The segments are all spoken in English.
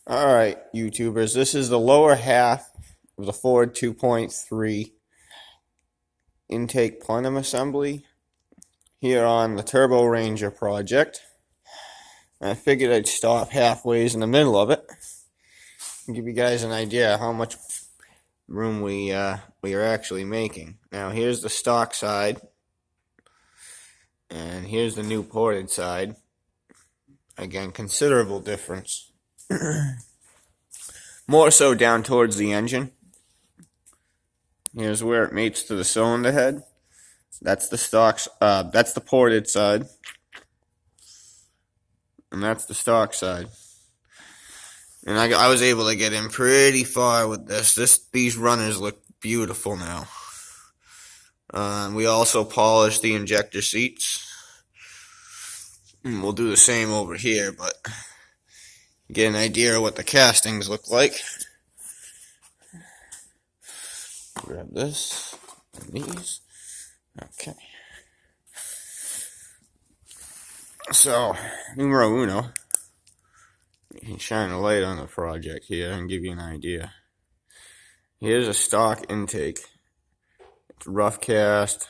Alright, YouTubers, this is the lower half of the Ford 2.3 intake plenum assembly here on the Turbo Ranger project. I figured I'd stop halfway in the middle of it and give you guys an idea of how much room we are actually making. Now here's the stock side, and here's the new ported side. Again, considerable difference. More so down towards the engine. Here's where it mates to the cylinder head. That's the that's the ported side. And that's the stock side. And I was able to get in pretty far with this. These runners look beautiful now. We also polished the injector seats. And we'll do the same over here, but get an idea of what the castings look like. Grab this and these. Okay. So, numero uno. You can shine a light on the project here and give you an idea. Here's a stock intake. It's rough cast.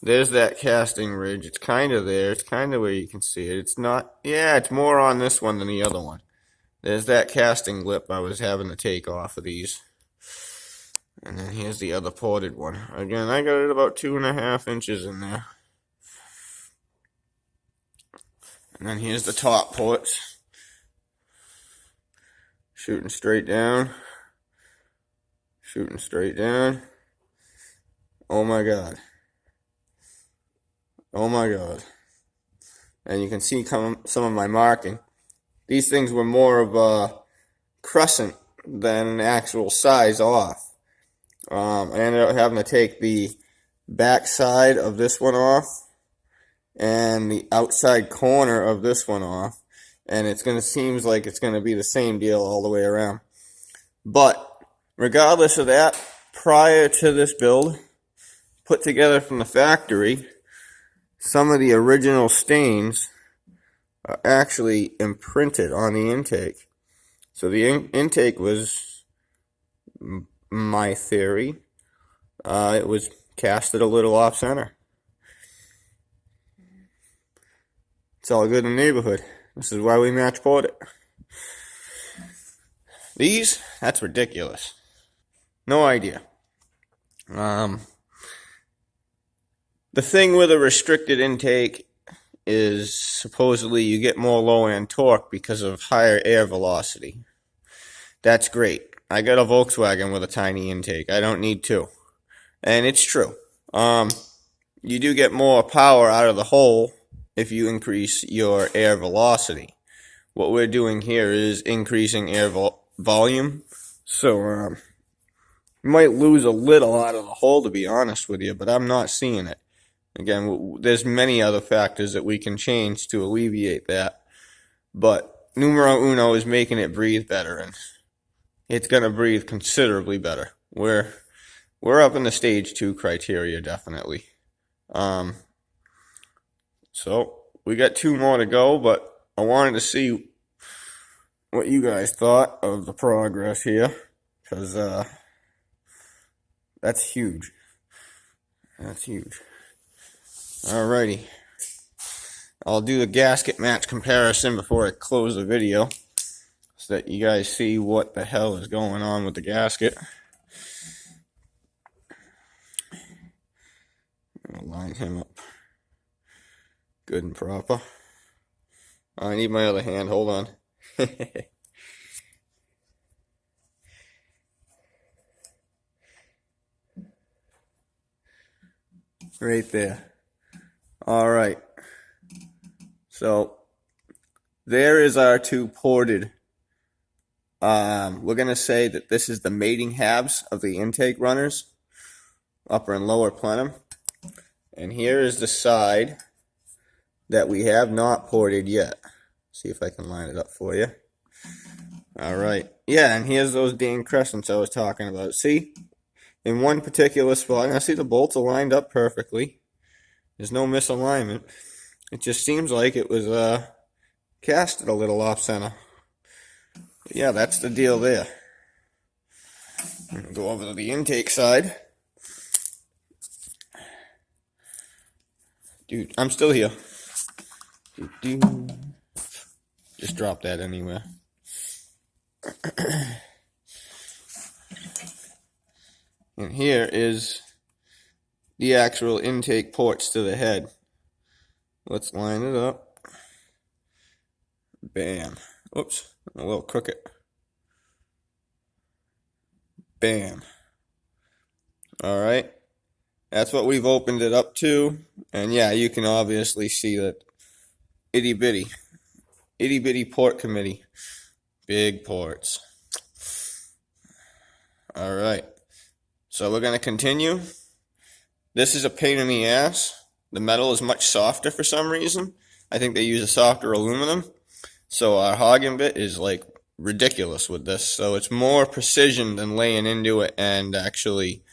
There's that casting ridge. It's kind of there. It's kind of where you can see it. It's not, yeah, it's more on this one than the other one. There's that casting lip I was having to take off of these. And then here's the other ported one. Again, I got it about 2.5 inches in there. And then here's the top ports. Shooting straight down. Shooting straight down. Oh my god. Oh my god. And you can see some of my marking. These things were more of a crescent than an actual size off. I ended up having to take the back side of this one off and the outside corner of this one off, and seems like it's gonna be the same deal all the way around. But regardless of that, prior to this build, put together from the factory, some of the original stains are actually imprinted on the intake. So the intake was, my theory, it was casted a little off center. It's all good in the neighborhood. This is why we match port it. These, that's ridiculous. No idea. The thing with a restricted intake is supposedly you get more low end torque because of higher air velocity. That's great. I got a Volkswagen with a tiny intake. I don't need two. And it's true. You do get more power out of the hole if you increase your air velocity. What we're doing here is increasing air volume. So, you might lose a little out of the hole, to be honest with you, but I'm not seeing it. Again, there's many other factors that we can change to alleviate that. But numero uno is making it breathe better, and it's going to breathe considerably better. We're up in the stage 2 criteria, definitely. So we got 2 more to go, but I wanted to see what you guys thought of the progress here, because that's huge. That's huge. Alrighty. I'll do the gasket match comparison before I close the video, so that you guys see what the hell is going on with the gasket. I'll line him up good and proper. I need my other hand, hold on. Right there. Alright. So, there is our 2 ported. We're going to say that this is the mating halves of the intake runners, upper and lower plenum. And here is the side that we have not ported yet. See if I can line it up for you. Alright. Yeah, and here's those dang crescents I was talking about. See? In one particular spot, now see the bolts are lined up perfectly. There's no misalignment. It just seems like it was casted a little off center. Yeah, that's the deal there. I'm gonna go over to the intake side. Dude, I'm still here. Just drop that anywhere. And here is the actual intake ports to the head. Let's line it up. Bam. Oops, a little crooked. Bam. Alright. That's what we've opened it up to. And yeah, you can obviously see that itty bitty port committee. Big ports. Alright. So we're going to continue. This is a pain in the ass. The metal is much softer for some reason. I think they use a softer aluminum. So our hogging bit is like ridiculous with this. So it's more precision than laying into it and actually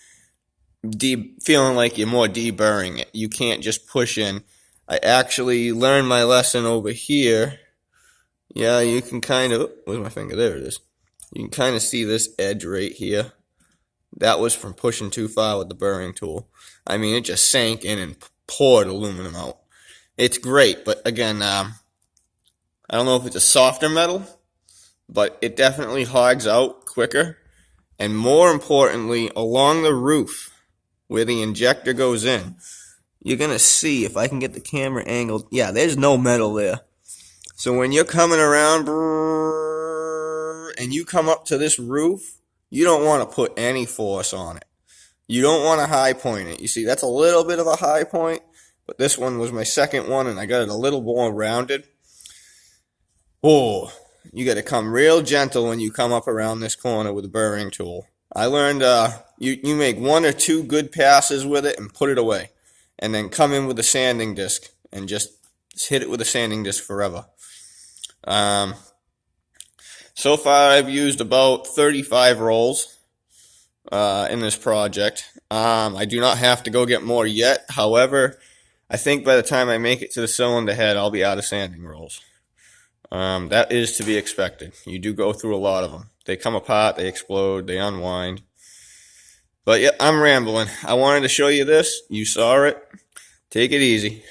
feeling like you're more deburring it. You can't just push in. I actually learned my lesson over here. Yeah, you can kind of, where's my finger? There it is. You can kind of see this edge right here. That was from pushing too far with the burring tool. I mean, it just sank in and poured aluminum out. It's great, but again, I don't know if it's a softer metal, but it definitely hogs out quicker. And more importantly, along the roof, where the injector goes in, you're going to see, if I can get the camera angled, yeah, there's no metal there. So when you're coming around and you come up to this roof, you don't want to put any force on it. You don't want to high point it. You see, that's a little bit of a high point, but this one was my second one, and I got it a little more rounded. Oh, you got to come real gentle when you come up around this corner with the burring tool. I learned you make one or two good passes with it and put it away, and then come in with a sanding disc and just hit it with a sanding disc forever. So far, I've used about 35 rolls in this project. I do not have to go get more yet. However, I think by the time I make it to the cylinder head, I'll be out of sanding rolls. That is to be expected. You do go through a lot of them. They come apart, they explode, they unwind. But yeah, I'm rambling. I wanted to show you this. You saw it. Take it easy.